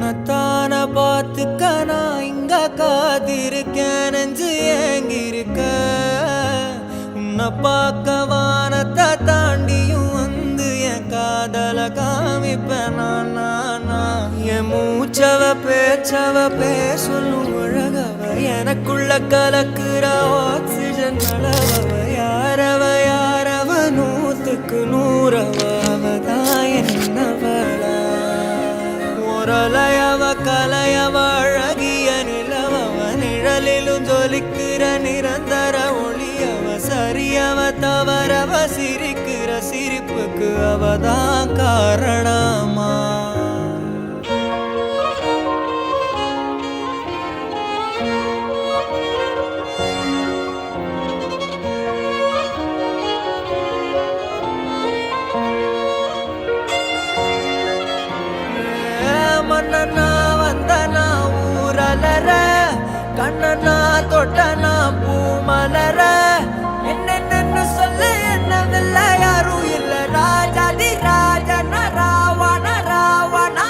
உன்னத்தான பார்த்துக்க நான் இங்க காத்திருக்கேன் நெஞ்சு ஏங்கிருக்க உன்னை பார்க்க வானத்தை தாண்டியும் வந்து என் காதல காமிப்பேன் நான் என் மூச்சவ பேச்சவ பேர் சொல்லும் அழகவ எனக்குள்ள கலக்குற ஆக்சிஜன் அளவவ யாரவ நூத்துக்கு நூறவ அவதான் என்னவளா முரலையவ கலையவ அழகிய நிலவவ நிழலிலும் ஜொலிக்கிற நிரந்தர ஒளியவ சரியவ தவறவ சிரிக்கிற சிரிப்புக்கு அவதான் காரணமா மன்னனா வந்தனா ஊரலர கண்ணனா தொட்டனா பூமலர என்னென்னு சொல்லு என்னவில்ல யாரும் இல்ல ராஜாதி ராஜன ராவண ராவணா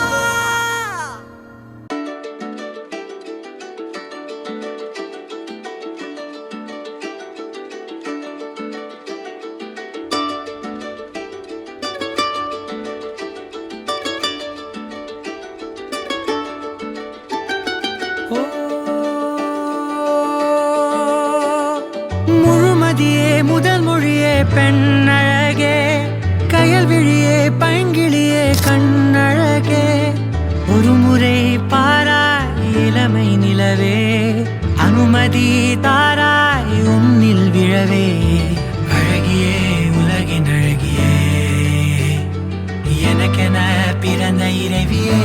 முழுமதியே முதல் மொழியே பெண்ணழகே கயல் விழியே பைங்கிளியே கண்ணழகே ஒரு முறை பாராய் இளமை நிலவே அனுமதி தாராய் உன்னில் விழவே அழகியே உலகின் அழகியே எனக்கென பிறந்த இறைவியே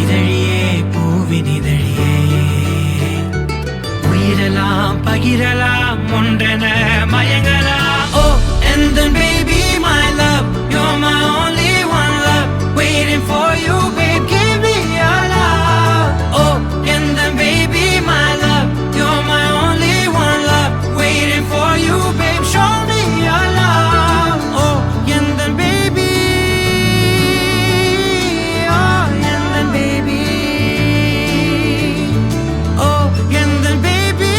இதழியே பூவின் இதழியே உயிரலாம் பகிரலாம் ஒன்றென மயங்கலாம் oh and then baby my love you're my only one love waiting for you babe give me your love oh and then baby my love you're my only one love waiting for you babe show me your love oh and then baby oh and then baby oh and then baby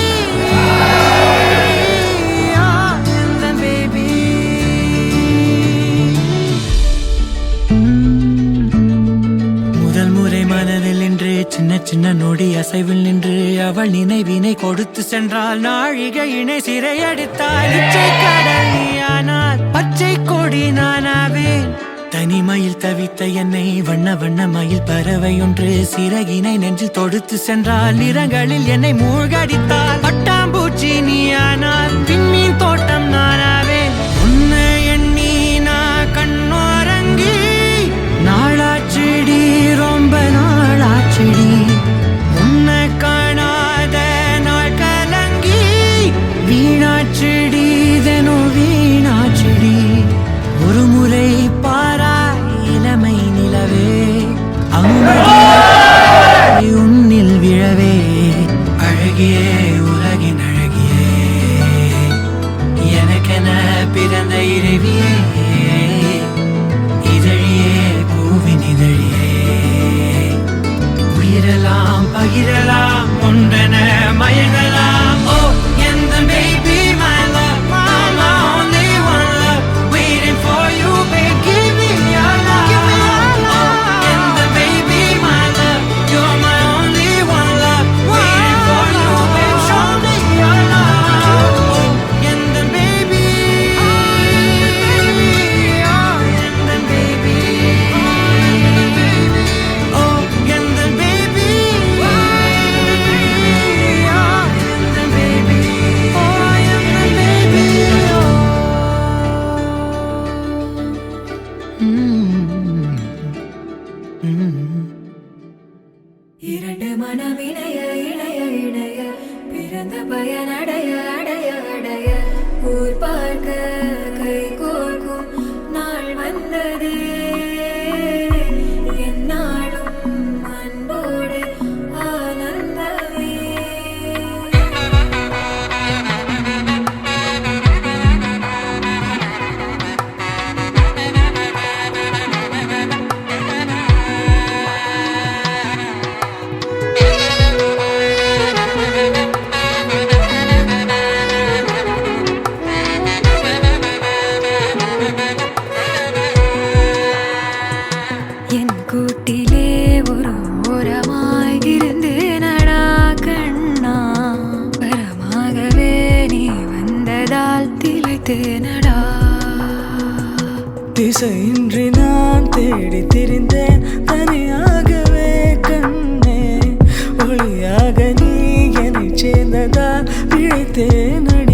முதல் முறை மனதில் நின்று சின்ன சின்ன நொடி அசைவில் நின்று அவள் நினைவினை கொடுத்து சென்றால் நாழிகை இணை சிறையடித்தாள் இச்சை கடல் நீயானால் பச்சை கொடி நானாவேன் தனிமையில் தவித்த என்னை வண்ண வண்ண மயில் பறவை ஒன்று சிறகினை நெஞ்சில் தொடுத்து சென்றால் நிறங்களில் என்னை மூழ்கடித்தாள் பட்டாம்பூச்சி நீயானால் விண்மீன் தோட்டம் நானாவேன் உன்னை எண்ணி நான் கண்ணோரங்கி நாளாச்செடி ரொம்ப நாளாச்செடி உன்னை காணாத நாள் கலங்கி வீணாச்செடி தினம் வீணாச்செடி ஒரு முறை பாராய் இளமை நிலவே அனுமதி உன்னில் விழவே அழகியே உலகின் அழகியே எனக்கென பிறந்த இறைவியே இதழியே பூவின் இதழியே உயிரலாம் பகிரலாம் ஒன்றென மயங்கலாம் oh and then baby my love I'm my only one love waiting for you babe give me your love oh and then baby my love you're my only one love waiting for you babe show me your love oh and then baby oh and then baby oh and then baby oh and then baby oh and then baby இரண்டு மனமிணைய இணைய இணைய பிறந்த பயனடைய அடைய அடைய ஊர் பார்க்க கை கோர்க்கும் நாள் வந்ததே என்னாலும் அன்போடு ஆனந்தமே வைத்தேனடா. திசையின்றி நான் தேடி திரிந்தேன் தனியாகவே கண்ணே. ஒளியாக நீ என்னை சேர்ந்ததால் பிழைத்தேனடி.